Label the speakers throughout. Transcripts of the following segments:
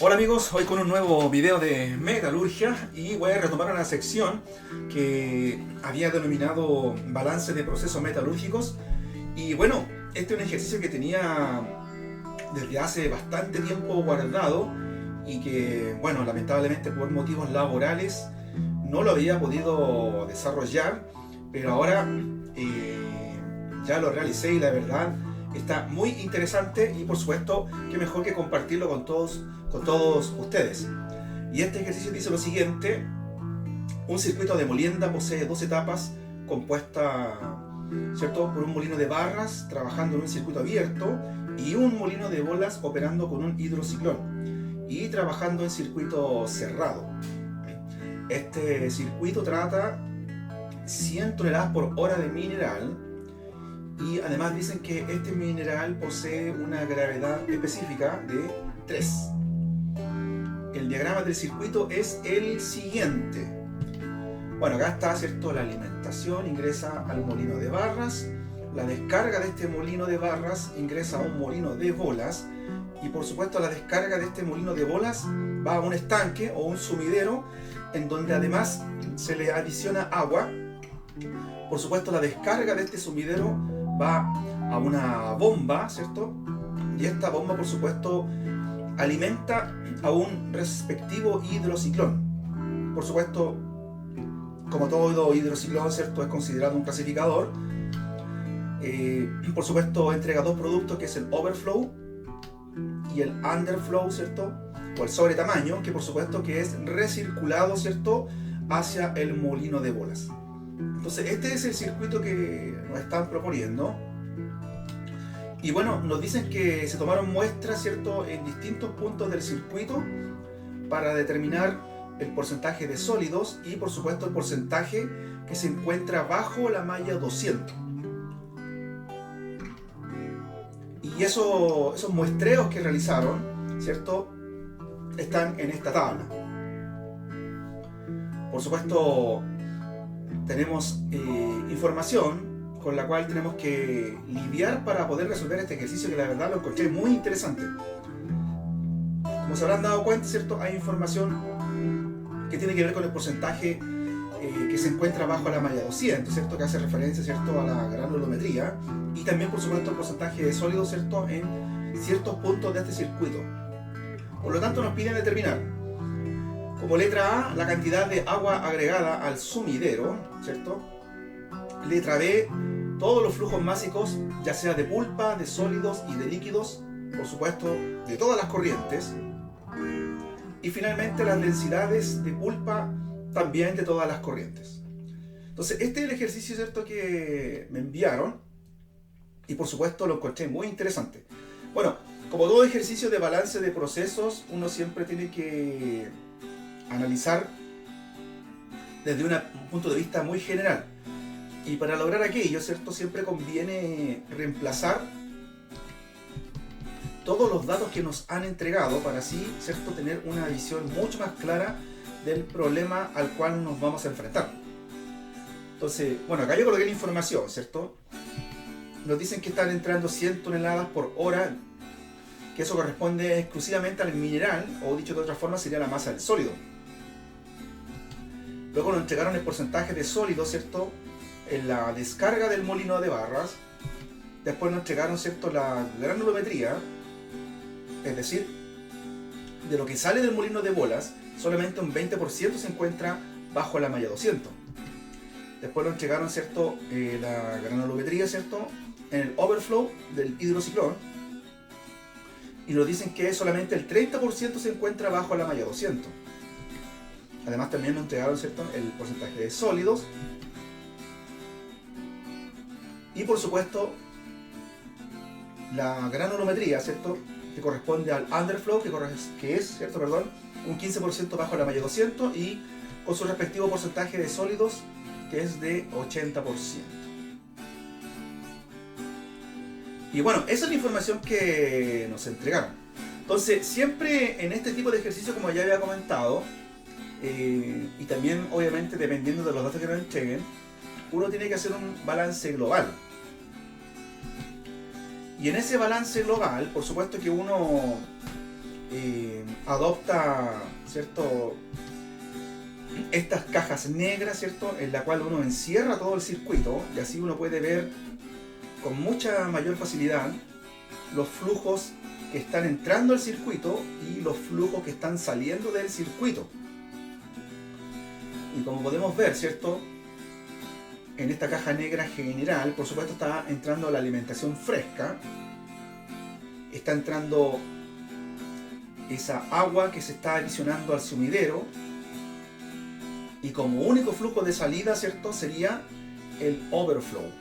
Speaker 1: Hola amigos, hoy con un nuevo video de metalurgia y voy a retomar una sección que había denominado balance de procesos metalúrgicos. Y bueno, este es un ejercicio que tenía desde hace bastante tiempo guardado y que, bueno, lamentablemente por motivos laborales no lo había podido desarrollar, pero ahora ya lo realicé y la verdad está muy interesante y por supuesto que mejor que compartirlo con todos ustedes. Y este ejercicio dice lo siguiente: un circuito de molienda posee dos etapas compuesta, ¿cierto?, por un molino de barras trabajando en un circuito abierto y un molino de bolas operando con un hidrociclón y trabajando en circuito cerrado. Este circuito trata 100 toneladas por hora de mineral y además dicen que este mineral posee una gravedad específica de 3. El diagrama del circuito es el siguiente. Bueno, acá está, ¿cierto?, la alimentación ingresa al molino de barras, la descarga de este molino de barras ingresa a un molino de bolas y por supuesto la descarga de este molino de bolas va a un estanque o un sumidero en donde además se le adiciona agua. Por supuesto la descarga de este sumidero va a una bomba, ¿cierto? Y esta bomba por supuesto alimenta a un respectivo hidrociclón. Por supuesto, como todo hidrociclón, ¿cierto?, es considerado un clasificador. Por supuesto entrega dos productos, que es el overflow y el underflow, ¿cierto?, o el sobretamaño, que por supuesto que es recirculado, ¿cierto?, hacia el molino de bolas. Entonces este es el circuito que nos están proponiendo. Y bueno, nos dicen que se tomaron muestras, ¿cierto?, en distintos puntos del circuito para determinar el porcentaje de sólidos y por supuesto el porcentaje que se encuentra bajo la malla 200. Y esos muestreos que realizaron, ¿cierto?, están en esta tabla. Por supuesto tenemos información con la cual tenemos que lidiar para poder resolver este ejercicio, que la verdad lo encontré muy interesante. Como se habrán dado cuenta, ¿cierto?, hay información que tiene que ver con el porcentaje que se encuentra bajo la malla 200, ¿cierto?, que hace referencia, ¿cierto?, a la granulometría, y también por supuesto el porcentaje de sólidos, ¿cierto?, en ciertos puntos de este circuito. Por lo tanto nos piden determinar como letra A la cantidad de agua agregada al sumidero, ¿cierto? Letra B, todos los flujos másicos, ya sea de pulpa, de sólidos y de líquidos, por supuesto de todas las corrientes. Y finalmente las densidades de pulpa también de todas las corrientes. Entonces este es el ejercicio, ¿cierto?, que me enviaron y por supuesto lo encontré muy interesante. Bueno, como todo ejercicio de balance de procesos, uno siempre tiene que analizar desde un punto de vista muy general. Y para lograr aquello, ¿cierto?, siempre conviene reemplazar todos los datos que nos han entregado para así, ¿cierto?, tener una visión mucho más clara del problema al cual nos vamos a enfrentar. Entonces, bueno, acá yo coloqué la información, ¿cierto? Nos dicen que están entrando 100 toneladas por hora, que eso corresponde exclusivamente al mineral, o dicho de otra forma sería la masa del sólido. Luego nos entregaron el porcentaje de sólido, ¿cierto?, en la descarga del molino de barras. Después nos entregaron, ¿cierto?, la granulometría, es decir, de lo que sale del molino de bolas, solamente un 20% se encuentra bajo la malla 200. Después nos entregaron, ¿cierto?, la granulometría, ¿cierto?, en el overflow del hidrociclón, y nos dicen que solamente el 30% se encuentra bajo la malla 200. Además también nos entregaron, ¿cierto?, el porcentaje de sólidos y por supuesto la granulometría, ¿cierto?, que corresponde al underflow, que es, ¿cierto?, perdón, un 15% bajo la malla 200 y con su respectivo porcentaje de sólidos, que es de 80%. Y bueno, esa es la información que nos entregaron. Entonces, siempre en este tipo de ejercicio, como ya había comentado, y también obviamente dependiendo de los datos que nos entreguen, uno tiene que hacer un balance global. Y en ese balance global, por supuesto que uno adopta, ¿cierto?, estas cajas negras, ¿cierto?, en la cual uno encierra todo el circuito y así uno puede ver con mucha mayor facilidad los flujos que están entrando al circuito y los flujos que están saliendo del circuito. Y como podemos ver, ¿cierto?, en esta caja negra general, por supuesto, está entrando la alimentación fresca, está entrando esa agua que se está adicionando al sumidero, y como único flujo de salida, ¿cierto?, sería el overflow.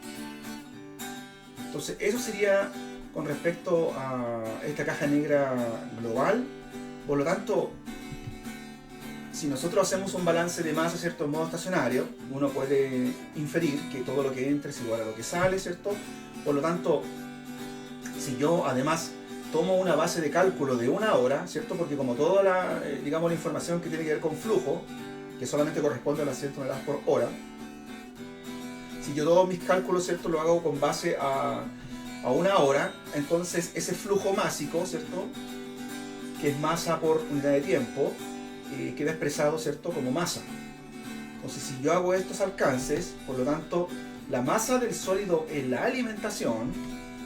Speaker 1: Entonces eso sería con respecto a esta caja negra global. Por lo tanto, si nosotros hacemos un balance de masa, ¿cierto?, en modo estacionario, uno puede inferir que todo lo que entra es igual a lo que sale, ¿cierto? Por lo tanto, si yo además tomo una base de cálculo de 1 hora, ¿cierto?, porque como toda la, digamos, la información que tiene que ver con flujo, que solamente corresponde a las 100 toneladas por hora, si yo todos mis cálculos, ¿cierto?, lo hago con base a 1 hora, entonces ese flujo másico, ¿cierto?, que es masa por unidad de tiempo, queda expresado, ¿cierto?, como masa. Entonces, si yo hago estos alcances, por lo tanto, la masa del sólido en la alimentación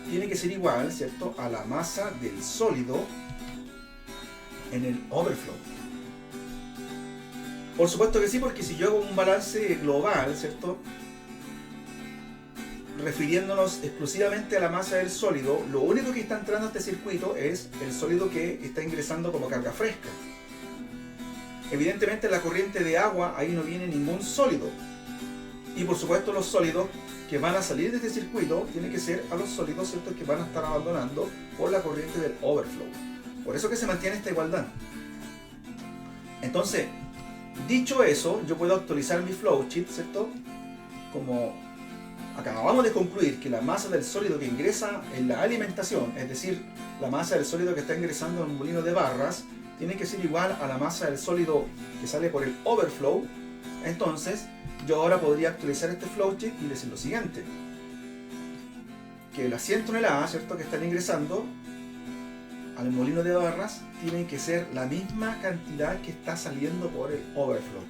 Speaker 1: tiene que ser igual, ¿cierto?, a la masa del sólido en el overflow. Por supuesto que sí, porque si yo hago un balance global, ¿cierto?, refiriéndonos exclusivamente a la masa del sólido, lo único que está entrando a este circuito es el sólido que está ingresando como carga fresca. Evidentemente en la corriente de agua ahí no viene ningún sólido. Y por supuesto los sólidos que van a salir de este circuito tienen que ser a los sólidos, ¿cierto?, que van a estar abandonando por la corriente del overflow. Por eso que se mantiene esta igualdad. Entonces, dicho eso, yo puedo actualizar mi flowsheet, ¿cierto? Como acabamos de concluir que la masa del sólido que ingresa en la alimentación, es decir, la masa del sólido que está ingresando en un molino de barras, tiene que ser igual a la masa del sólido que sale por el overflow. Entonces, yo ahora podría actualizar este flowsheet y decir lo siguiente: que las 100 toneladas, ¿cierto?, que están ingresando al molino de barras tienen que ser la misma cantidad que está saliendo por el overflow,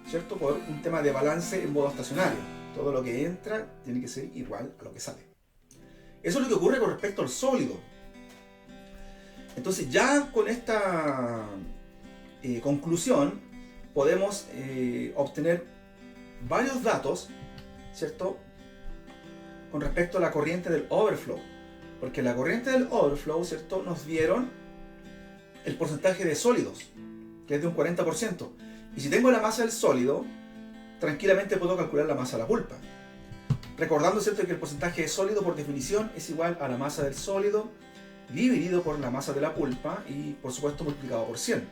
Speaker 1: ¿cierto?, por un tema de balance en modo estacionario. Todo lo que entra tiene que ser igual a lo que sale. Eso es lo que ocurre con respecto al sólido. Entonces ya con esta conclusión podemos obtener varios datos, ¿cierto?, con respecto a la corriente del overflow. Porque la corriente del overflow, ¿cierto?, nos dieron el porcentaje de sólidos, que es de un 40%. Y si tengo la masa del sólido, tranquilamente puedo calcular la masa de la pulpa. Recordando, ¿cierto?, que el porcentaje de sólido por definición es igual a la masa del sólido dividido por la masa de la pulpa y por supuesto multiplicado por 100.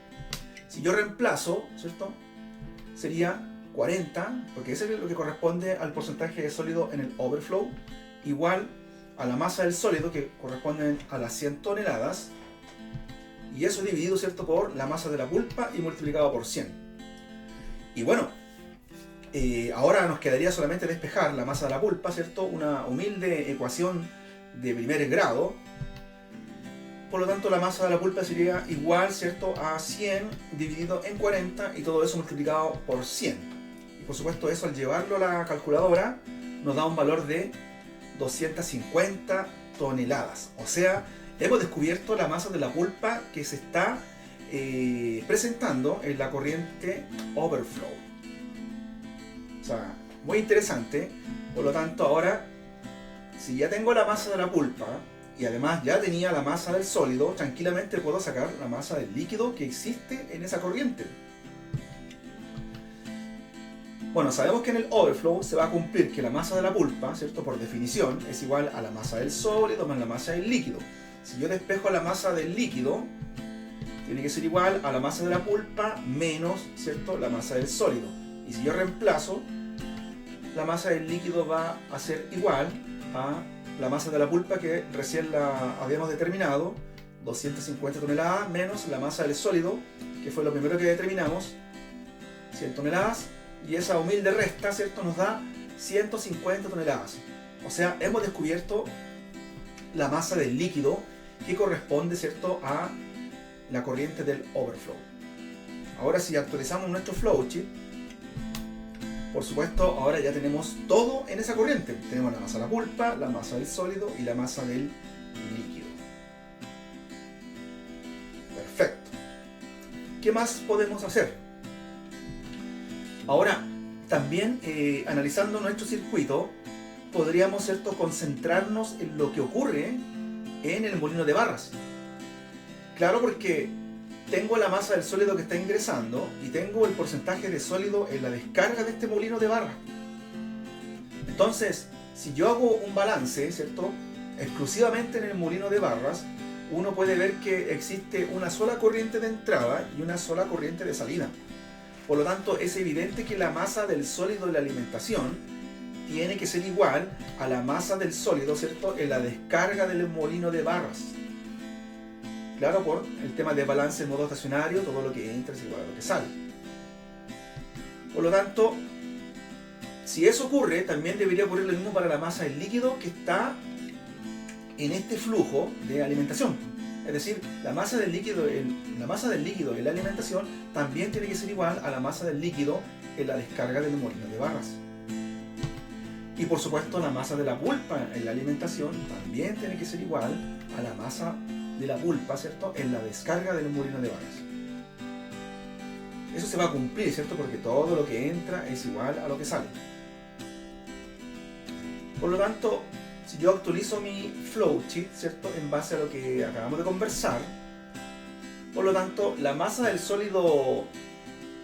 Speaker 1: Si yo reemplazo, ¿cierto?, sería 40, porque eso es lo que corresponde al porcentaje de sólido en el overflow, igual a la masa del sólido, que corresponden a las 100 toneladas, y eso dividido, ¿cierto?, por la masa de la pulpa y multiplicado por 100. Y bueno, ahora nos quedaría solamente despejar la masa de la pulpa, ¿cierto?, una humilde ecuación de primer grado. Por lo tanto, la masa de la pulpa sería igual, ¿cierto?, a 100 dividido en 40 y todo eso multiplicado por 100. Y por supuesto eso, al llevarlo a la calculadora, nos da un valor de 250 toneladas. O sea, hemos descubierto la masa de la pulpa que se está presentando en la corriente overflow. O sea, muy interesante. Por lo tanto, ahora, si ya tengo la masa de la pulpa y además ya tenía la masa del sólido, tranquilamente puedo sacar la masa del líquido que existe en esa corriente. Bueno, sabemos que en el overflow se va a cumplir que la masa de la pulpa, ¿cierto?, por definición, es igual a la masa del sólido más la masa del líquido. Si yo despejo la masa del líquido, tiene que ser igual a la masa de la pulpa menos, ¿cierto?, la masa del sólido. Y si yo reemplazo, la masa del líquido va a ser igual a la masa de la pulpa que recién la habíamos determinado, 250 toneladas, menos la masa del sólido, que fue lo primero que determinamos, 100 toneladas, y esa humilde resta, ¿cierto?, nos da 150 toneladas. O sea, hemos descubierto la masa del líquido que corresponde, ¿cierto?, a la corriente del overflow. Ahora si actualizamos nuestro flowchart, por supuesto ahora ya tenemos todo en esa corriente. Tenemos la masa de la pulpa, la masa del sólido y la masa del líquido. Perfecto. ¿Qué más podemos hacer? Ahora, también analizando nuestro circuito, podríamos, ¿cierto?, concentrarnos en lo que ocurre en el molino de barras. Claro, porque tengo la masa del sólido que está ingresando y tengo el porcentaje de sólido en la descarga de este molino de barras. Entonces, si yo hago un balance, ¿cierto?, exclusivamente en el molino de barras, uno puede ver que existe una sola corriente de entrada y una sola corriente de salida. Por lo tanto, es evidente que la masa del sólido de la alimentación tiene que ser igual a la masa del sólido, ¿cierto?, en la descarga del molino de barras. Claro, por el tema de balance en modo estacionario, todo lo que entra es igual a lo que sale. Por lo tanto, si eso ocurre, también debería ocurrir lo mismo para la masa del líquido que está en este flujo de alimentación. Es decir, la masa del líquido en la alimentación también tiene que ser igual a la masa del líquido en la descarga del molino de barras. Y por supuesto la masa de la pulpa en la alimentación también tiene que ser igual a la masa de la pulpa, ¿cierto?, en la descarga del molino de barras. Eso se va a cumplir, ¿cierto?, porque todo lo que entra es igual a lo que sale. Por lo tanto, si yo actualizo mi flowchart, ¿cierto?, en base a lo que acabamos de conversar, por lo tanto, la masa del sólido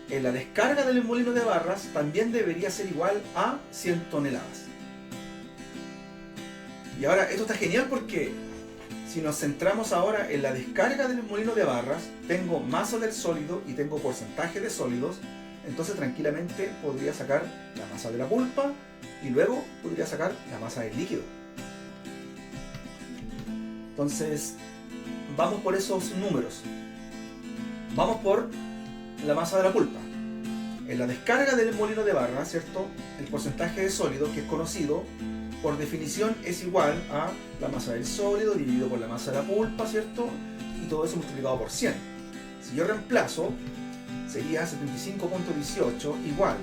Speaker 1: en la descarga del molino de barras también debería ser igual a 100 toneladas. Y ahora, esto está genial porque si nos centramos ahora en la descarga del molino de barras, tengo masa del sólido y tengo porcentaje de sólidos, entonces tranquilamente podría sacar la masa de la pulpa y luego podría sacar la masa del líquido. Entonces, vamos por esos números. Vamos por la masa de la pulpa. En la descarga del molino de barras, ¿cierto?, el porcentaje de sólido, que es conocido, por definición es igual a la masa del sólido dividido por la masa de la pulpa, ¿cierto?, y todo eso multiplicado por 100. Si yo reemplazo, sería 75.18 igual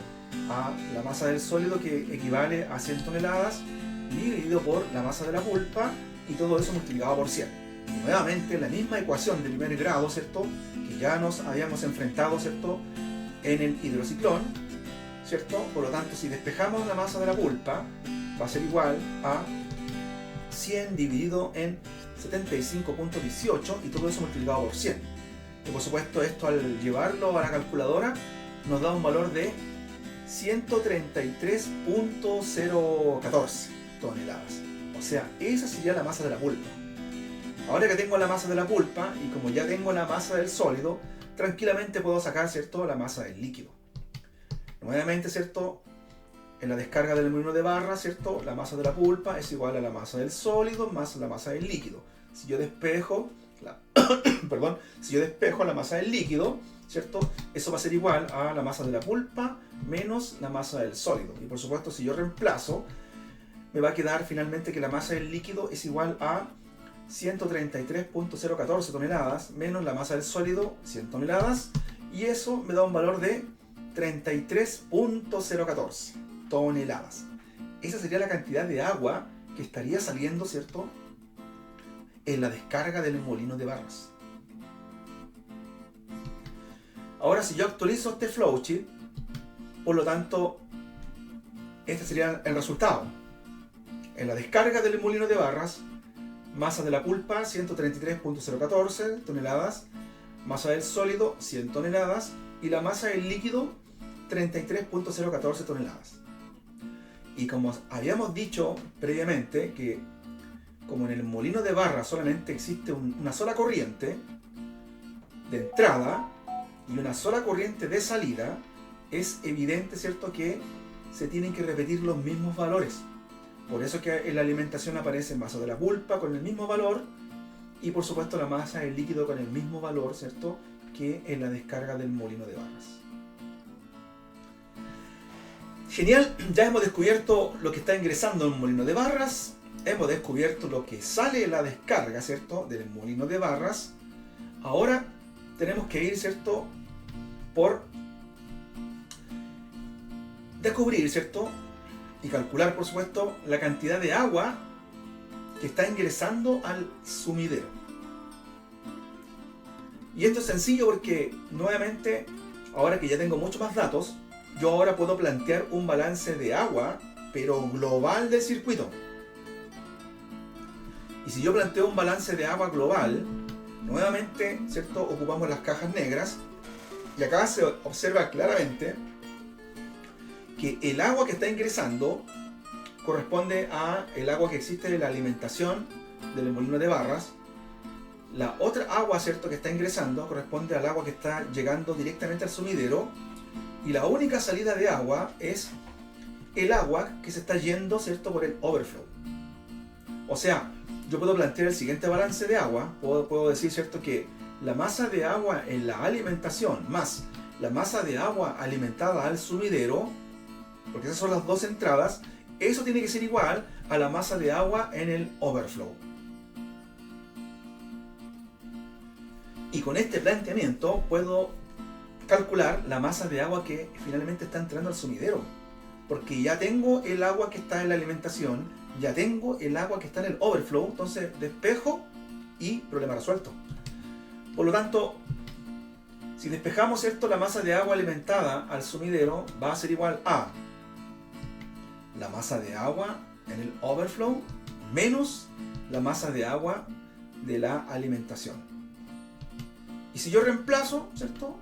Speaker 1: a la masa del sólido, que equivale a 100 toneladas, dividido por la masa de la pulpa, y todo eso multiplicado por 100. Y nuevamente la misma ecuación de primer grado, ¿cierto?, que ya nos habíamos enfrentado, ¿cierto?, en el hidrociclón, ¿cierto? Por lo tanto, si despejamos la masa de la pulpa, va a ser igual a 100 dividido en 75.18 y todo eso multiplicado por 100. Y por supuesto, esto al llevarlo a la calculadora nos da un valor de 133.014 toneladas. O sea, esa sería la masa de la pulpa. Ahora que tengo la masa de la pulpa y como ya tengo la masa del sólido, tranquilamente puedo sacar, ¿cierto?, la masa del líquido. Nuevamente, ¿cierto?, en la descarga del molino de barras, ¿cierto?, la masa de la pulpa es igual a la masa del sólido más la masa del líquido. Si yo despejo la masa del líquido, ¿cierto?, eso va a ser igual a la masa de la pulpa menos la masa del sólido. Y por supuesto, si yo reemplazo, me va a quedar finalmente que la masa del líquido es igual a 133.014 toneladas menos la masa del sólido, 100 toneladas, y eso me da un valor de 33.014 toneladas. Esa sería la cantidad de agua que estaría saliendo, ¿cierto?, en la descarga del molino de barras. Ahora, si yo actualizo este flowchart, por lo tanto, este sería el resultado. En la descarga del molino de barras, masa de la pulpa 133.014 toneladas, masa del sólido 100 toneladas y la masa del líquido 33.014 toneladas. Y como habíamos dicho previamente, que como en el molino de barras solamente existe una sola corriente de entrada y una sola corriente de salida, es evidente, ¿cierto?, que se tienen que repetir los mismos valores. Por eso que en la alimentación aparece masa de la pulpa con el mismo valor y por supuesto la masa del líquido con el mismo valor, ¿cierto?, que en la descarga del molino de barras. Genial, ya hemos descubierto lo que está ingresando en un molino de barras, hemos descubierto lo que sale de la descarga, ¿cierto?, del molino de barras. Ahora tenemos que ir, ¿cierto?, por descubrir, ¿cierto?, y calcular, por supuesto, la cantidad de agua que está ingresando al sumidero. Y esto es sencillo porque, nuevamente, ahora que ya tengo muchos más datos, yo ahora puedo plantear un balance de agua, pero global del circuito. Y si yo planteo un balance de agua global, nuevamente, ¿cierto?, ocupamos las cajas negras, y acá se observa claramente que el agua que está ingresando corresponde a el agua que existe de la alimentación del molino de barras. La otra agua, ¿cierto?, que está ingresando corresponde al agua que está llegando directamente al sumidero, y la única salida de agua es el agua que se está yendo, ¿cierto?, por el overflow. O sea, yo puedo plantear el siguiente balance de agua. Puedo decir, ¿cierto?, que la masa de agua en la alimentación más la masa de agua alimentada al sumidero, porque esas son las dos entradas, eso tiene que ser igual a la masa de agua en el overflow. Y con este planteamiento puedo calcular la masa de agua que finalmente está entrando al sumidero, porque ya tengo el agua que está en la alimentación, ya tengo el agua que está en el overflow, entonces despejo y problema resuelto. Por lo tanto, si despejamos, ¿cierto?, la masa de agua alimentada al sumidero va a ser igual a la masa de agua en el overflow menos la masa de agua de la alimentación. Y si yo reemplazo, ¿cierto?,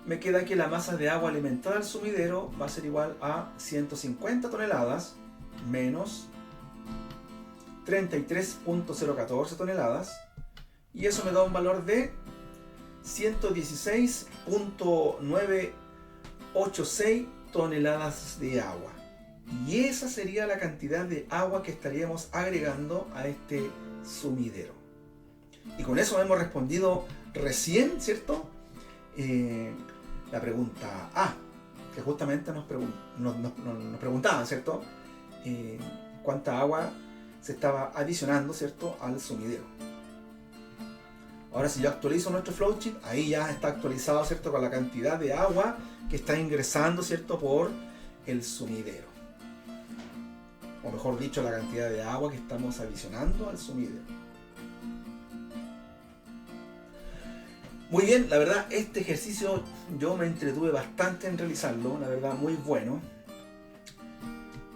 Speaker 1: me queda que la masa de agua alimentada al sumidero va a ser igual a 150 toneladas menos 33.014 toneladas, y eso me da un valor de 116.986 toneladas de agua. Y esa sería la cantidad de agua que estaríamos agregando a este sumidero. Y con eso hemos respondido recién, ¿cierto?, la pregunta A, que justamente nos preguntaban, ¿cierto?, cuánta agua se estaba adicionando, ¿cierto?, al sumidero. Ahora, si yo actualizo nuestro flowchart, ahí ya está actualizado, ¿cierto?, con la cantidad de agua que está ingresando, ¿cierto?, por el sumidero. O mejor dicho, la cantidad de agua que estamos adicionando al sumidero. Muy bien, la verdad, este ejercicio yo me entretuve bastante en realizarlo, la verdad, muy bueno.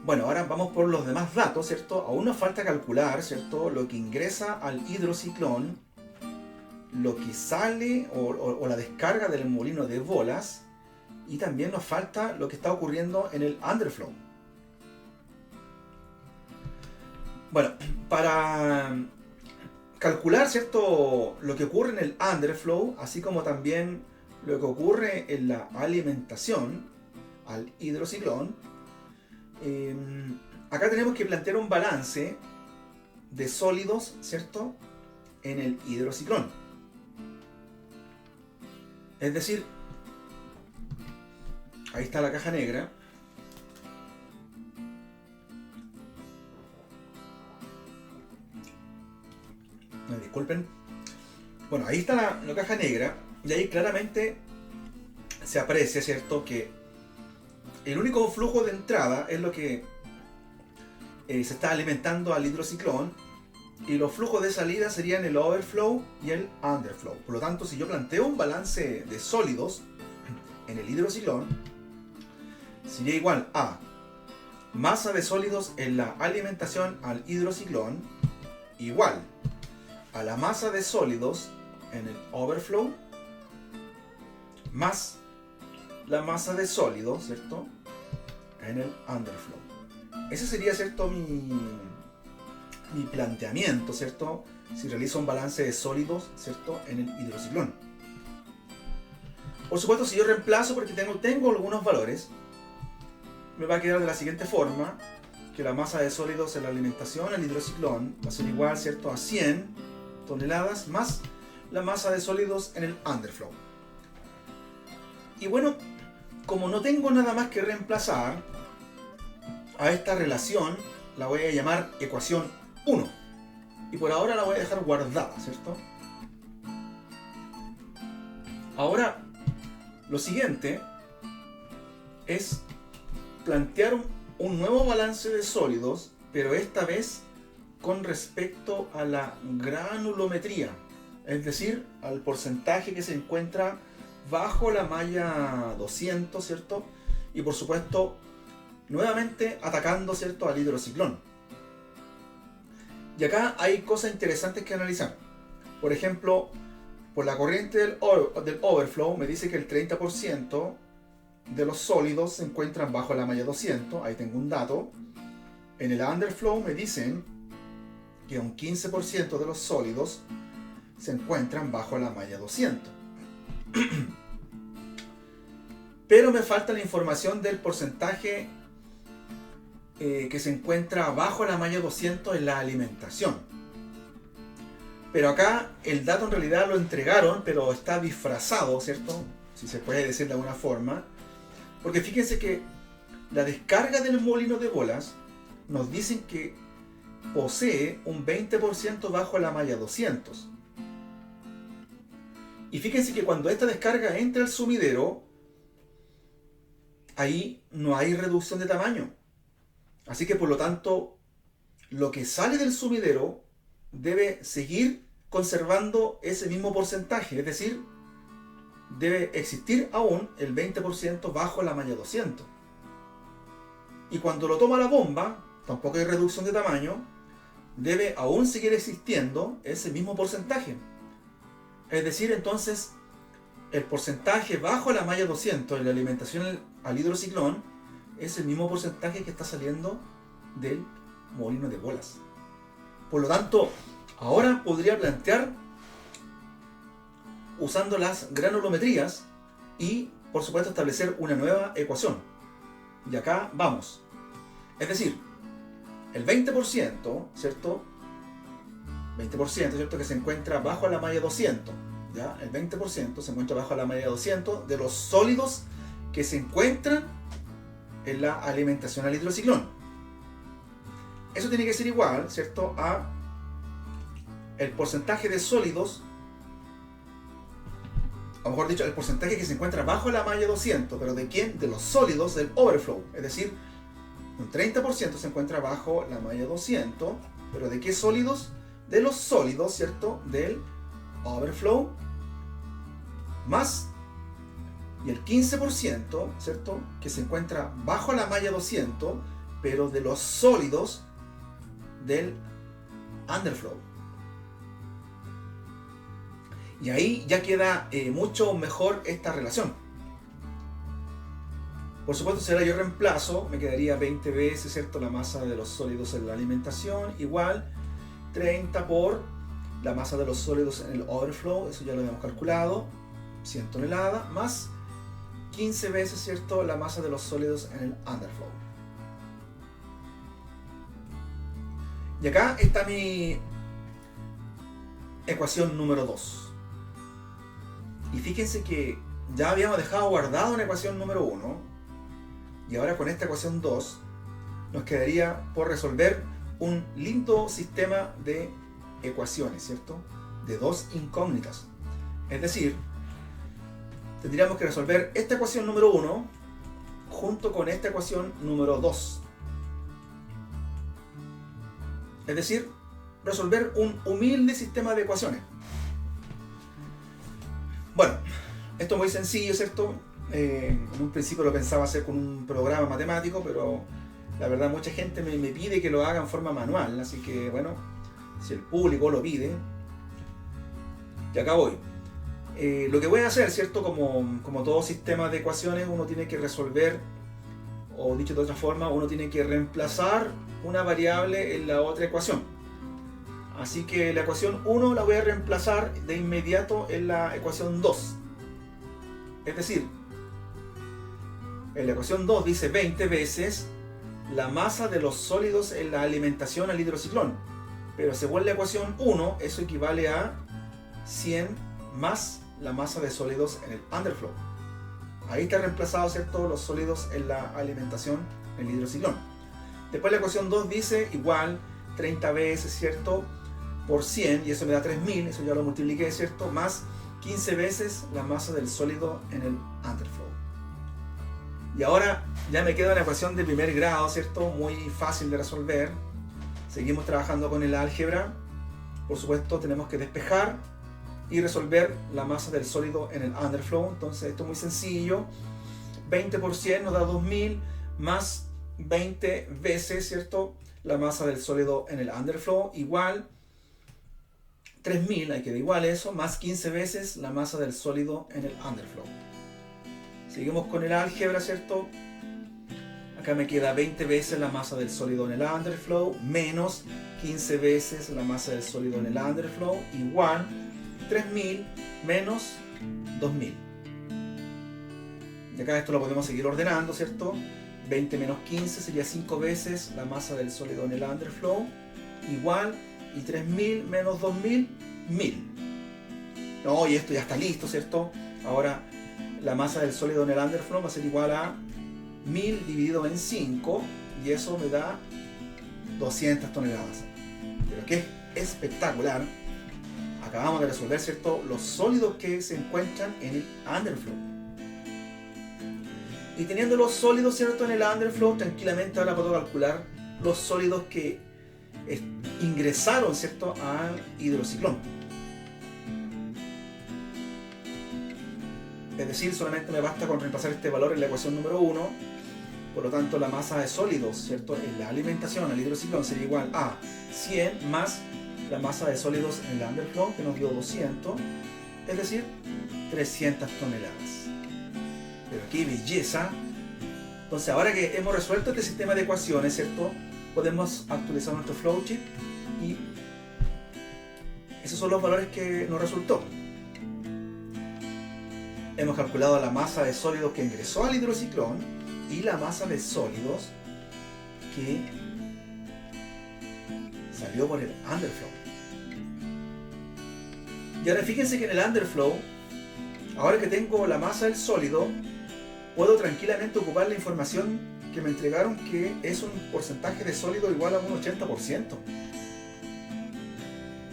Speaker 1: Bueno, ahora vamos por los demás datos, ¿cierto? Aún nos falta calcular, ¿cierto?, lo que ingresa al hidrociclón, lo que sale o la descarga del molino de bolas, y también nos falta lo que está ocurriendo en el underflow. Bueno, para calcular, ¿cierto?, lo que ocurre en el underflow, así como también lo que ocurre en la alimentación al hidrociclón, acá tenemos que plantear un balance de sólidos, ¿cierto?, en el hidrociclón. Es decir, ahí está la caja negra. Disculpen. Bueno, ahí está la caja negra, y ahí claramente se aprecia, ¿cierto?, que el único flujo de entrada es lo que se está alimentando al hidrociclón, y los flujos de salida serían el overflow y el underflow. Por lo tanto, si yo planteo un balance de sólidos en el hidrociclón, sería igual a masa de sólidos en la alimentación al hidrociclón igual a la masa de sólidos en el overflow más la masa de sólidos, ¿cierto?, en el underflow. Ese sería, ¿cierto?, mi planteamiento, ¿cierto?, si realizo un balance de sólidos, ¿cierto?, en el hidrociclón. Por supuesto, si yo reemplazo, porque tengo algunos valores, me va a quedar de la siguiente forma, que la masa de sólidos en la alimentación, el hidrociclón, va a ser igual, ¿cierto?, a 100 toneladas más la masa de sólidos en el underflow. Y bueno, como no tengo nada más que reemplazar, a esta relación la voy a llamar ecuación 1. Y por ahora la voy a dejar guardada, ¿cierto? Ahora, lo siguiente es plantear un nuevo balance de sólidos, pero esta vez con respecto a la granulometría, es decir, al porcentaje que se encuentra bajo la malla 200, ¿cierto? Y por supuesto, nuevamente atacando, ¿cierto?, al hidrociclón. Y acá hay cosas interesantes que analizar. Por ejemplo, por la corriente del overflow me dice que el 30% de los sólidos se encuentran bajo la malla 200, ahí tengo un dato. En el underflow me dicen que un 15% de los sólidos se encuentran bajo la malla 200. Pero me falta la información del porcentaje que se encuentra bajo la malla 200 en la alimentación. Pero acá el dato en realidad lo entregaron, pero está disfrazado, ¿cierto? Si se puede decir de alguna forma. Porque fíjense que la descarga del molino de bolas nos dicen que posee un 20% bajo la malla 200. Y fíjense que cuando esta descarga entra al sumidero, ahí no hay reducción de tamaño. Así que por lo tanto, lo que sale del sumidero debe seguir conservando ese mismo porcentaje, es decir, debe existir aún el 20% bajo la malla 200. Y cuando lo toma la bomba, tampoco hay reducción de tamaño, debe aún seguir existiendo ese mismo porcentaje. Es decir, entonces, el porcentaje bajo la malla 200 en la alimentación al hidrociclón es el mismo porcentaje que está saliendo del molino de bolas. Por lo tanto, ahora podría plantear usando las granulometrías y, por supuesto, establecer una nueva ecuación. Y acá vamos. Es decir, el 20%, ¿cierto? 20%, ¿cierto? Que se encuentra bajo la malla 200. ¿Ya? El 20% se encuentra bajo la malla 200 de los sólidos que se encuentran en la alimentación al hidrociclón. Eso tiene que ser igual, ¿cierto?, a el porcentaje de sólidos, o mejor dicho, el porcentaje que se encuentra bajo la malla 200, pero ¿de quién? De los sólidos del overflow. Es decir, un 30% se encuentra bajo la malla 200, pero ¿de qué sólidos? De los sólidos, ¿cierto?, del overflow, más, y el 15%, ¿cierto?, que se encuentra bajo la malla 200, pero de los sólidos del underflow. Y ahí ya queda mucho mejor esta relación. Por supuesto, si ahora yo reemplazo, me quedaría 20 veces, ¿cierto?, la masa de los sólidos en la alimentación, igual 30 por la masa de los sólidos en el overflow, eso ya lo habíamos calculado, 100 toneladas, más 15 veces, ¿cierto?, la masa de los sólidos en el underflow. Y acá está mi ecuación número 2. Y fíjense que ya habíamos dejado guardado una ecuación número 1, y ahora con esta ecuación 2 nos quedaría por resolver un lindo sistema de ecuaciones, ¿cierto?, de dos incógnitas. Es decir, tendríamos que resolver esta ecuación número 1 junto con esta ecuación número 2. Es decir, resolver un humilde sistema de ecuaciones. Bueno, esto es muy sencillo, ¿cierto? En un principio lo pensaba hacer con un programa matemático, pero la verdad mucha gente me pide que lo haga en forma manual, así que bueno, si el público lo pide, y acá voy. Lo que voy a hacer, ¿cierto? Como todo sistema de ecuaciones, uno tiene que resolver, o dicho de otra forma, uno tiene que reemplazar una variable en la otra ecuación. Así que la ecuación 1 la voy a reemplazar de inmediato en la ecuación 2. Es decir, en la ecuación 2 dice 20 veces la masa de los sólidos en la alimentación al hidrociclón. Pero según la ecuación 1, eso equivale a 100 más la masa de sólidos en el underflow. Ahí está reemplazado, ¿cierto?, los sólidos en la alimentación en el hidrociclón. Después la ecuación 2 dice igual 30 veces, ¿cierto?, por 100, y eso me da 3000, eso ya lo multipliqué, ¿cierto?, más 15 veces la masa del sólido en el underflow. Y ahora ya me queda una ecuación de primer grado, ¿cierto? Muy fácil de resolver. Seguimos trabajando con el álgebra. Por supuesto, tenemos que despejar y resolver la masa del sólido en el underflow. Entonces, esto es muy sencillo. 20% nos da 2000 más 20 veces, ¿cierto?, la masa del sólido en el underflow, igual 3000, hay que dar igual eso, más 15 veces la masa del sólido en el underflow. Seguimos con el álgebra, ¿cierto? Acá me queda 20 veces la masa del sólido en el underflow, menos 15 veces la masa del sólido en el underflow, igual 3000 menos 2000. Y acá esto lo podemos seguir ordenando, ¿cierto? 20 menos 15 sería 5 veces la masa del sólido en el underflow, igual, y 3000 menos 2000, 1000. No, y esto ya está listo, ¿cierto? Ahora la masa del sólido en el underflow va a ser igual a 1000 dividido en 5, y eso me da 200 toneladas. Pero que es espectacular. Acabamos de resolver, ¿cierto?, los sólidos que se encuentran en el underflow. Y teniendo los sólidos, ¿cierto?, en el underflow, tranquilamente ahora puedo calcular los sólidos que ingresaron, ¿cierto?, al hidrociclón. Es decir, solamente me basta con reemplazar este valor en la ecuación número 1. Por lo tanto, la masa de sólidos, ¿cierto?, en la alimentación al hidrociclón sería igual a 100 más la masa de sólidos en el underflow, que nos dio 200, es decir, 300 toneladas. Pero qué belleza. Entonces, ahora que hemos resuelto este sistema de ecuaciones, ¿cierto?, podemos actualizar nuestro flowchart y esos son los valores que nos resultó. Hemos calculado la masa de sólidos que ingresó al hidrociclón y la masa de sólidos que salió por el underflow. Y ahora fíjense que en el underflow, ahora que tengo la masa del sólido, puedo tranquilamente ocupar la información que me entregaron, que es un porcentaje de sólido igual a un 80%.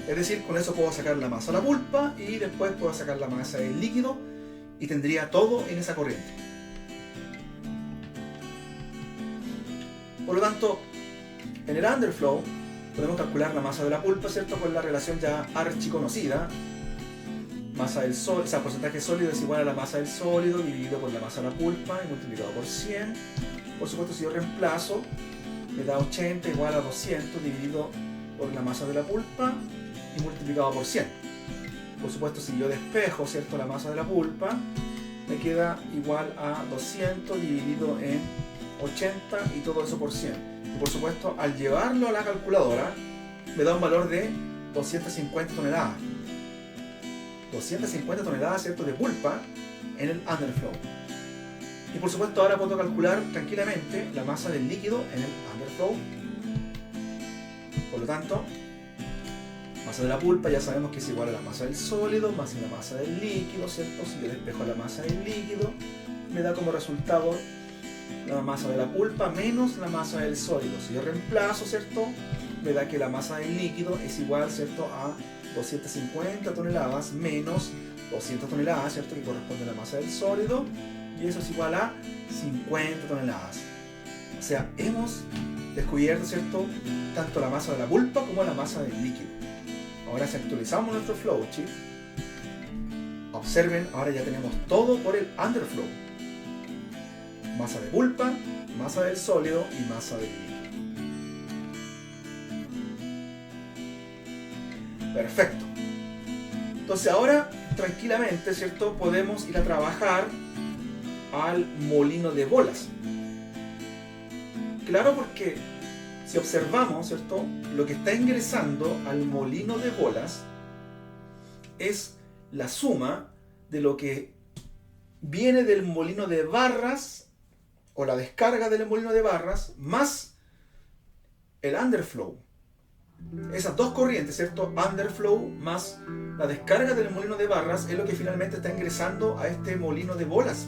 Speaker 1: Es decir, con eso puedo sacar la masa de la pulpa y después puedo sacar la masa del líquido y tendría todo en esa corriente. Por lo tanto, en el underflow podemos calcular la masa de la pulpa, ¿cierto?, con la relación ya archiconocida. Masa del sólido, o sea, porcentaje sólido es igual a la masa del sólido dividido por la masa de la pulpa y multiplicado por 100. Por supuesto, si yo reemplazo, me da 80 igual a 200 dividido por la masa de la pulpa y multiplicado por 100. Por supuesto, si yo despejo, ¿cierto?, la masa de la pulpa, me queda igual a 200 dividido en 80 y todo eso por 100. Y por supuesto, al llevarlo a la calculadora, me da un valor de 250 toneladas. 250 toneladas, ¿cierto?, de pulpa en el underflow. Y por supuesto ahora puedo calcular tranquilamente la masa del líquido en el underflow. Por lo tanto, masa de la pulpa ya sabemos que es igual a la masa del sólido más la masa del líquido, ¿cierto? Si yo despejo la masa del líquido, me da como resultado la masa de la pulpa menos la masa del sólido. Si yo reemplazo, ¿cierto?, me da que la masa del líquido es igual, ¿cierto?, a 250 toneladas menos 200 toneladas, ¿cierto?, que corresponde a la masa del sólido, y eso es igual a 50 toneladas. O sea, hemos descubierto, ¿cierto?, tanto la masa de la pulpa como la masa del líquido. Ahora, si actualizamos nuestro flowchart, observen, ahora ya tenemos todo por el underflow. Masa de pulpa, masa del sólido y masa del líquido. Perfecto. Entonces ahora, tranquilamente, ¿cierto?, podemos ir a trabajar al molino de bolas. Claro, porque si observamos, ¿cierto?, lo que está ingresando al molino de bolas es la suma de lo que viene del molino de barras o la descarga del molino de barras más el underflow. Esas dos corrientes, ¿cierto?, underflow más la descarga del molino de barras, es lo que finalmente está ingresando a este molino de bolas.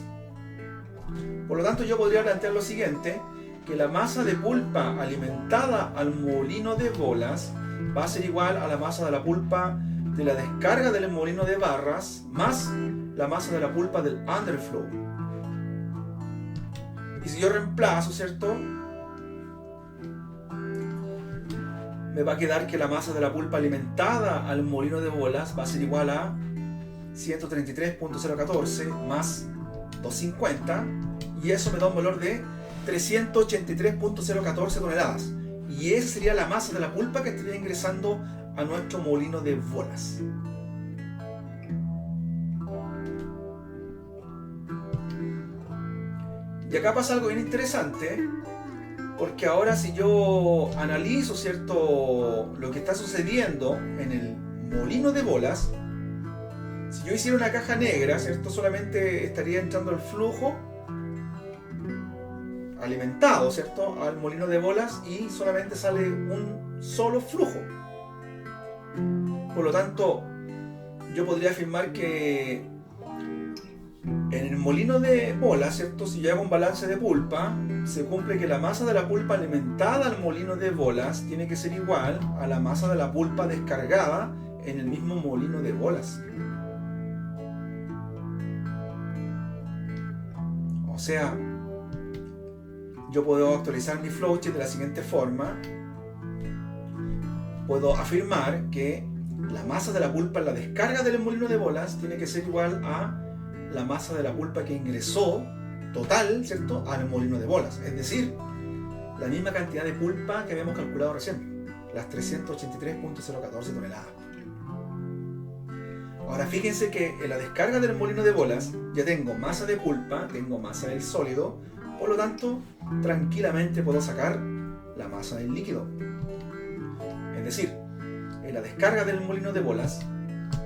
Speaker 1: Por lo tanto, yo podría plantear lo siguiente, que la masa de pulpa alimentada al molino de bolas va a ser igual a la masa de la pulpa de la descarga del molino de barras más la masa de la pulpa del underflow. Y si yo reemplazo, ¿cierto? Me va a quedar que la masa de la pulpa alimentada al molino de bolas va a ser igual a 133.014 más 250, y eso me da un valor de 383.014 toneladas. Y esa sería la masa de la pulpa que estaría ingresando a nuestro molino de bolas. Y acá pasa algo bien interesante, porque ahora si yo analizo, ¿cierto?, lo que está sucediendo en el molino de bolas, si yo hiciera una caja negra, ¿cierto?, solamente estaría entrando el flujo alimentado, ¿cierto?, al molino de bolas, y solamente sale un solo flujo. Por lo tanto, yo podría afirmar que en el molino de bolas, ¿cierto?, si yo hago un balance de pulpa, se cumple que la masa de la pulpa alimentada al molino de bolas tiene que ser igual a la masa de la pulpa descargada en el mismo molino de bolas. O sea, yo puedo actualizar mi flowchart de la siguiente forma. Puedo afirmar que la masa de la pulpa en la descarga del molino de bolas tiene que ser igual a la masa de la pulpa que ingresó total, ¿cierto?, al molino de bolas. Es decir, la misma cantidad de pulpa que habíamos calculado recién, las 383.014 toneladas. Ahora fíjense que en la descarga del molino de bolas ya tengo masa de pulpa, tengo masa del sólido, por lo tanto, tranquilamente puedo sacar la masa del líquido. Es decir, en la descarga del molino de bolas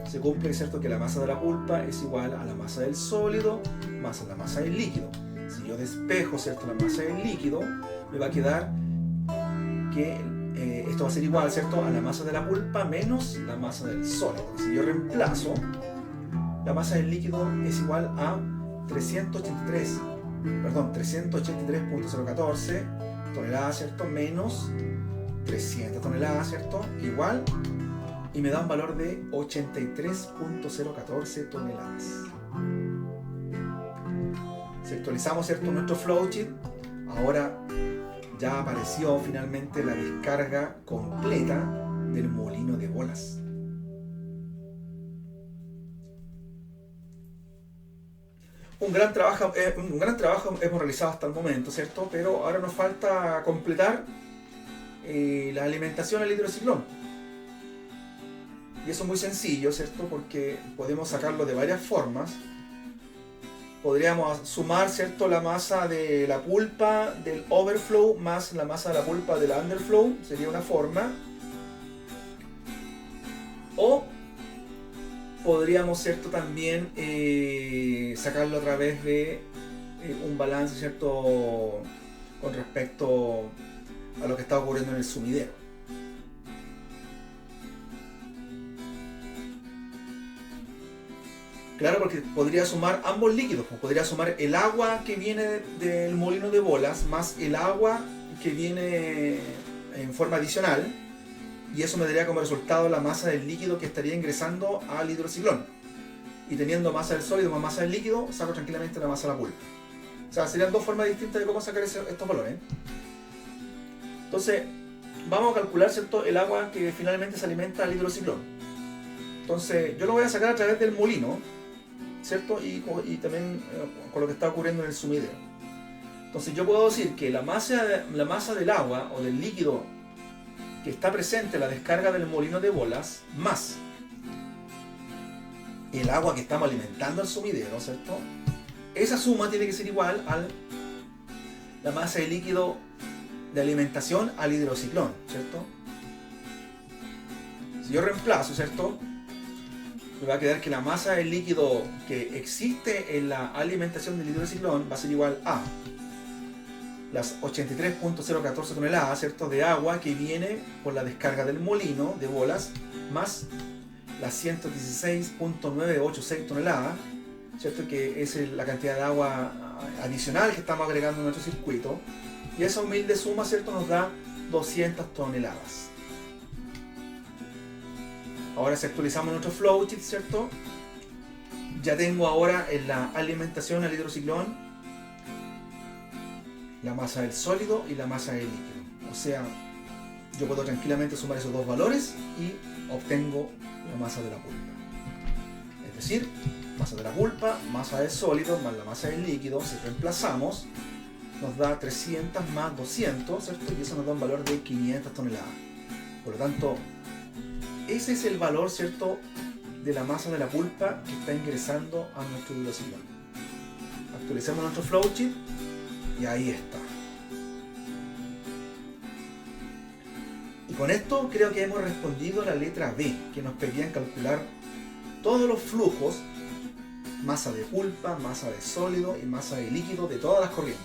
Speaker 1: se cumple, ¿cierto?, que la masa de la pulpa es igual a la masa del sólido más a la masa del líquido. Si yo despejo, ¿cierto?, la masa del líquido, me va a quedar que esto va a ser igual, ¿cierto?, a la masa de la pulpa menos la masa del sólido. Si yo reemplazo, la masa del líquido es igual a 383.014 toneladas, ¿cierto?, menos 300 toneladas, ¿cierto?, igual, y me da un valor de 83.014 toneladas. Si actualizamos, ¿cierto?, nuestro flowchart, ahora ya apareció finalmente la descarga completa del molino de bolas. Un gran trabajo hemos realizado hasta el momento, ¿cierto? Pero ahora nos falta completar la alimentación al hidrociclón. Y eso es muy sencillo, ¿cierto? Porque podemos sacarlo de varias formas. Podríamos sumar, ¿cierto?, la masa de la pulpa del overflow más la masa de la pulpa del underflow, sería una forma. O podríamos, ¿cierto?, también sacarlo a través de un balance, ¿cierto?, con respecto a lo que está ocurriendo en el sumidero. Claro, porque podría sumar ambos líquidos, pues podría sumar el agua que viene del molino de bolas más el agua que viene en forma adicional, y eso me daría como resultado la masa del líquido que estaría ingresando al hidrociclón. Y teniendo masa del sólido más masa del líquido, saco tranquilamente la masa de la pulpa. O sea, serían dos formas distintas de cómo sacar estos valores. Entonces, vamos a calcular, ¿cierto?, el agua que finalmente se alimenta al hidrociclón. Entonces, yo lo voy a sacar a través del molino, ¿cierto?, y también con lo que está ocurriendo en el sumidero. Entonces yo puedo decir que la masa del agua o del líquido que está presente en la descarga del molino de bolas más el agua que estamos alimentando al sumidero, ¿cierto?, esa suma tiene que ser igual a la masa de líquido de alimentación al hidrociclón, ¿cierto? Si yo reemplazo, ¿cierto?, me va a quedar que la masa del líquido que existe en la alimentación del hidrociclón va a ser igual a las 83.014 toneladas, ¿cierto?, de agua que viene por la descarga del molino de bolas más las 116.986 toneladas, ¿cierto?, que es la cantidad de agua adicional que estamos agregando en nuestro circuito, y esa humilde suma, ¿cierto?, nos da 200 toneladas. Ahora si actualizamos nuestro flowchart, ¿cierto? Ya tengo ahora en la alimentación al hidrociclón la masa del sólido y la masa del líquido. O sea, yo puedo tranquilamente sumar esos dos valores y obtengo la masa de la pulpa. Es decir, masa de la pulpa, masa del sólido más la masa del líquido, si reemplazamos, nos da 300 más 200, ¿cierto? Y eso nos da un valor de 500 toneladas. Por lo tanto, ese es el valor, ¿cierto?, de la masa de la pulpa que está ingresando a nuestro hidrociclón. Actualicemos nuestro flowchart y ahí está. Y con esto creo que hemos respondido a la letra B, que nos pedían calcular todos los flujos, masa de pulpa, masa de sólido y masa de líquido de todas las corrientes.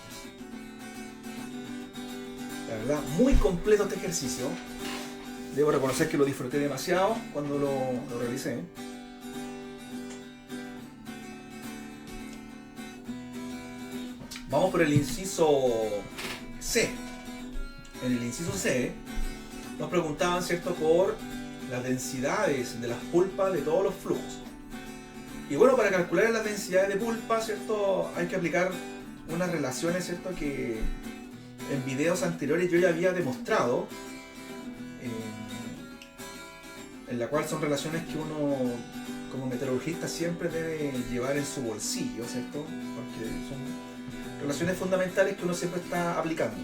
Speaker 1: La verdad, muy completo este ejercicio. Debo reconocer que lo disfruté demasiado cuando lo realicé. Vamos por el inciso C. En el inciso C nos preguntaban, ¿cierto?, por las densidades de las pulpas de todos los flujos. Y bueno, para calcular las densidades de pulpa, ¿cierto?, hay que aplicar unas relaciones, ¿cierto?, que en videos anteriores yo ya había demostrado, en la cual son relaciones que uno como metalurgista siempre debe llevar en su bolsillo, ¿cierto? Porque son relaciones fundamentales que uno siempre está aplicando.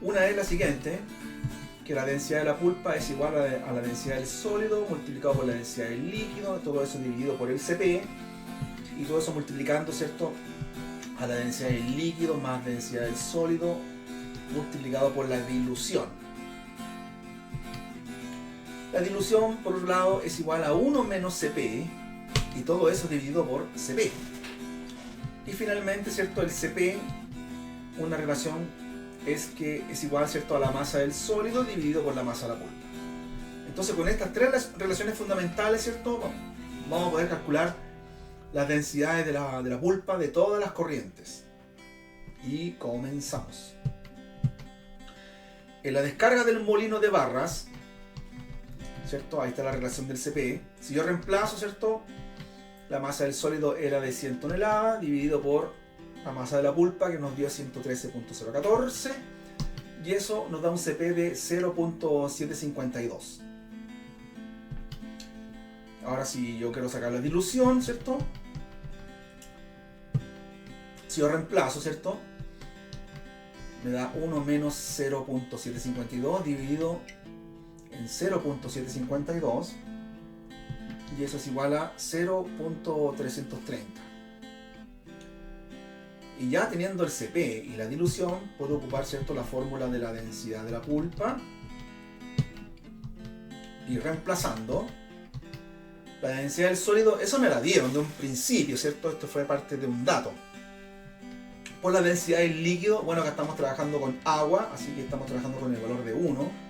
Speaker 1: Una es la siguiente, que la densidad de la pulpa es igual a la densidad del sólido multiplicado por la densidad del líquido, todo eso dividido por el Cp, y todo eso multiplicando, ¿cierto?, a la densidad del líquido más densidad del sólido multiplicado por la dilución. La dilución, por otro lado, es igual a 1 menos Cp, y todo eso dividido por Cp. Y finalmente, ¿cierto?, el Cp, una relación es que es igual, ¿cierto?, a la masa del sólido dividido por la masa de la pulpa. Entonces, con estas tres relaciones fundamentales, ¿cierto?, vamos a poder calcular las densidades de la pulpa de todas las corrientes. Y comenzamos. En la descarga del molino de barras, ¿cierto?, ahí está la relación del Cp. Si yo reemplazo, ¿cierto?, la masa del sólido era de 100 toneladas dividido por la masa de la pulpa, que nos dio 113.014, y eso nos da un Cp de 0.752. Ahora si yo quiero sacar la dilución, ¿cierto?, si yo reemplazo, ¿cierto?, me da 1 menos 0.752 dividido en 0.752, y eso es igual a 0.330. Y ya teniendo el Cp y la dilución, puedo ocupar, ¿cierto?, la fórmula de la densidad de la pulpa, y reemplazando la densidad del sólido, eso me la dieron de un principio, ¿cierto?, esto fue parte de un dato. Por la densidad del líquido, bueno, acá estamos trabajando con agua, así que estamos trabajando con el valor de 1.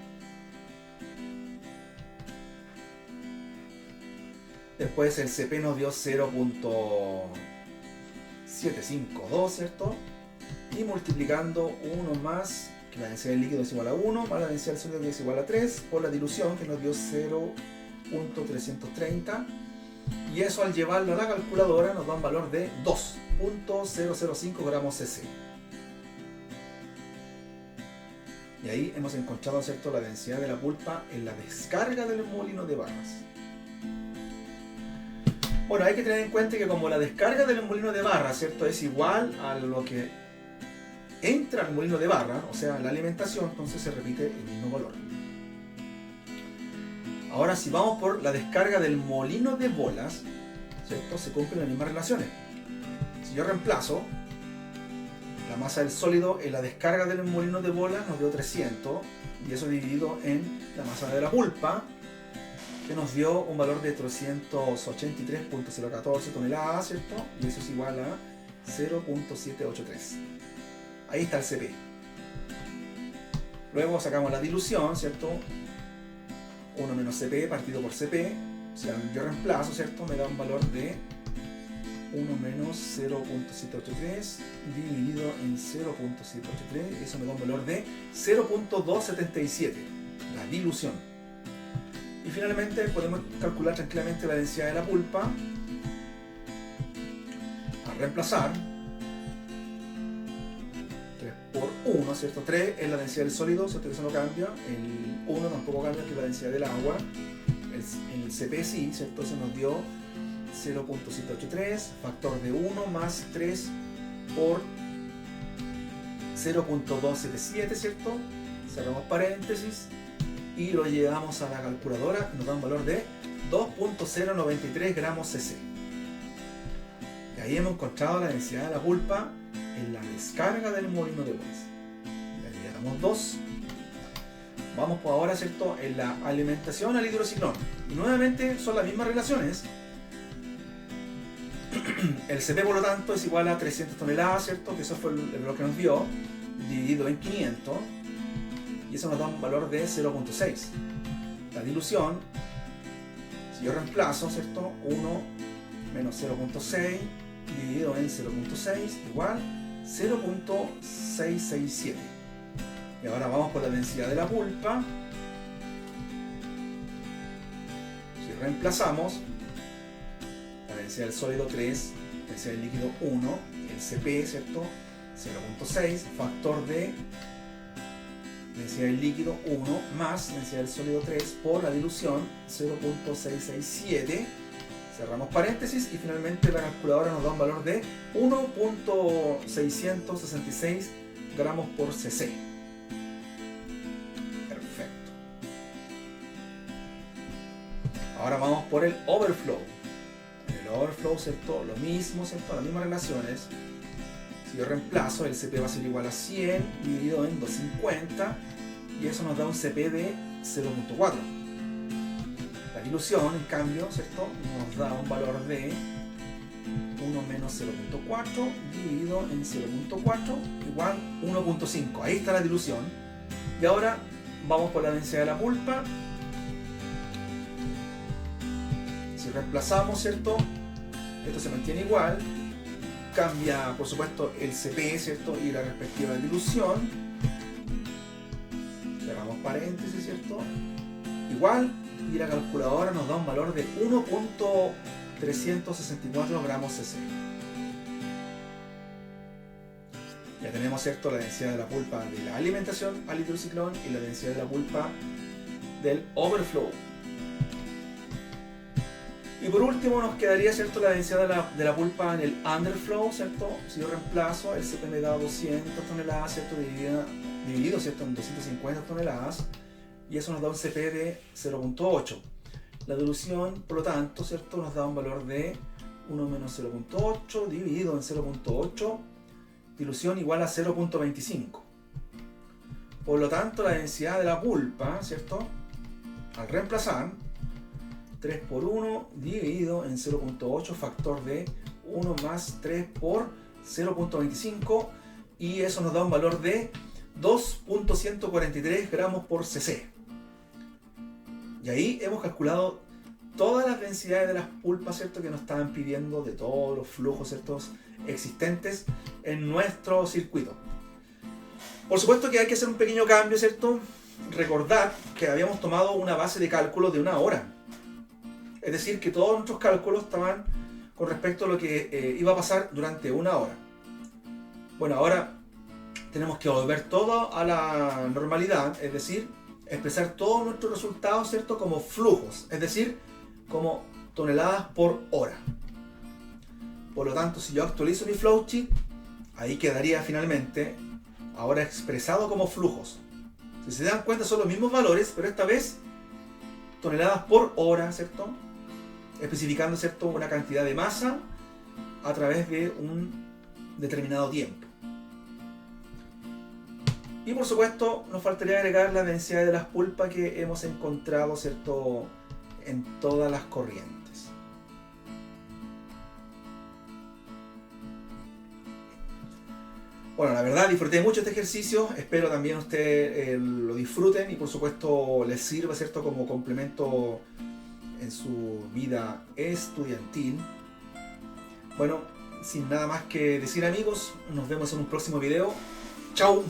Speaker 1: Después el Cp nos dio 0.752, ¿cierto? Y multiplicando 1 más, que la densidad del líquido es igual a 1, más la densidad del sólido que es igual a 3, por la dilución que nos dio 0.330. Y eso al llevarlo a la calculadora nos da un valor de 2.005 gramos cc. Y ahí hemos encontrado, ¿cierto?, la densidad de la pulpa en la descarga del molino de barras. Bueno, hay que tener en cuenta que como la descarga del molino de barras, ¿cierto?, es igual a lo que entra al molino de barra, o sea, la alimentación, entonces se repite el mismo valor. Ahora, si vamos por la descarga del molino de bolas, ¿cierto?, se cumplen las mismas relaciones. Si yo reemplazo la masa del sólido en la descarga del molino de bolas, nos dio 300, y eso dividido en la masa de la pulpa, que nos dio un valor de 383.014 toneladas, ¿cierto? Y eso es igual a 0.783. Ahí está el Cp. Luego sacamos la dilución, ¿cierto? 1 menos Cp partido por Cp. Si yo reemplazo, ¿cierto?, me da un valor de 1 menos 0.783 dividido en 0.783. Eso me da un valor de 0.277. La dilución. Y finalmente podemos calcular tranquilamente la densidad de la pulpa al reemplazar 3 por 1, ¿cierto? 3 es la densidad del sólido, ¿cierto? Que eso no cambia. El 1 tampoco cambia, que es la densidad del agua. El CP sí, ¿cierto? Eso nos dio 0.783, factor de 1 más 3 por 0.277, ¿cierto? Cerramos paréntesis y lo llevamos a la calculadora y nos da un valor de 2.093 gramos cc. Y ahí hemos encontrado la densidad de la pulpa en la descarga del molino de Waze. Ya llevamos 2. Vamos por ahora, ¿cierto?, en la alimentación al hidrociclón. Y nuevamente son las mismas relaciones. El CP, por lo tanto, es igual a 300 toneladas, ¿cierto? Que eso fue lo que nos dio, dividido en 500. Y eso nos da un valor de 0.6. La dilución, si yo reemplazo, ¿cierto?, 1 menos 0.6 dividido en 0.6 igual 0.667. Y ahora vamos por la densidad de la pulpa. Si reemplazamos la densidad del sólido 3, la densidad del líquido 1, el CP, ¿cierto?, 0.6, factor de densidad del líquido 1 más densidad del sólido 3 por la dilución 0.667. Cerramos paréntesis y finalmente la calculadora nos da un valor de 1.666 gramos por cc. Perfecto. Ahora vamos por el overflow. En el overflow, ¿cierto?, lo mismo, ¿cierto?, las mismas relaciones. Si yo reemplazo, el CP va a ser igual a 100 dividido en 250 y eso nos da un CP de 0.4. La dilución, en cambio, ¿cierto?, nos da un valor de 1 menos 0.4 dividido en 0.4 igual 1.5. Ahí está la dilución. Y ahora vamos por la densidad de la pulpa. Si reemplazamos, ¿cierto?, esto se mantiene igual. Cambia, por supuesto, el CP, ¿cierto?, y la respectiva dilución. Cerramos paréntesis, ¿cierto? Igual, y la calculadora nos da un valor de 1.364 gramos cc. Ya tenemos, ¿cierto?, la densidad de la pulpa de la alimentación al hidrociclón y la densidad de la pulpa del overflow. Y por último nos quedaría, ¿cierto?, la densidad de la pulpa en el underflow, ¿cierto? Si yo reemplazo, el CP me da 200 toneladas, ¿cierto?, dividido, ¿cierto?, en 250 toneladas, y eso nos da un CP de 0.8. La dilución, por lo tanto, ¿cierto?, nos da un valor de 1 menos 0.8 dividido en 0.8, dilución igual a 0.25. Por lo tanto, la densidad de la pulpa, ¿cierto?, al reemplazar, 3 por 1 dividido en 0.8, factor de 1 más 3 por 0.25, y eso nos da un valor de 2.143 gramos por cc. Y ahí hemos calculado todas las densidades de las pulpas, ¿cierto?, que nos estaban pidiendo de todos los flujos, ¿cierto?, existentes en nuestro circuito. Por supuesto que hay que hacer un pequeño cambio, ¿cierto? Recordad que habíamos tomado una base de cálculo de 1 hora. Es decir, que todos nuestros cálculos estaban con respecto a lo que iba a pasar durante 1 hora. Bueno, ahora tenemos que volver todo a la normalidad, es decir, expresar todos nuestros resultados, ¿cierto?, como flujos, es decir, como toneladas por hora. Por lo tanto, si yo actualizo mi flowchart, ahí quedaría finalmente ahora expresado como flujos. Si se dan cuenta, son los mismos valores, pero esta vez toneladas por hora, ¿cierto?, especificando, ¿cierto?, una cantidad de masa a través de un determinado tiempo. Y por supuesto nos faltaría agregar la densidad de las pulpas que hemos encontrado, ¿cierto?, en todas las corrientes. Bueno, la verdad disfruté mucho este ejercicio, espero también ustedes lo disfruten y por supuesto les sirva, ¿cierto?, como complemento en su vida estudiantil. Bueno, sin nada más que decir, amigos, nos vemos en un próximo video. ¡Chao!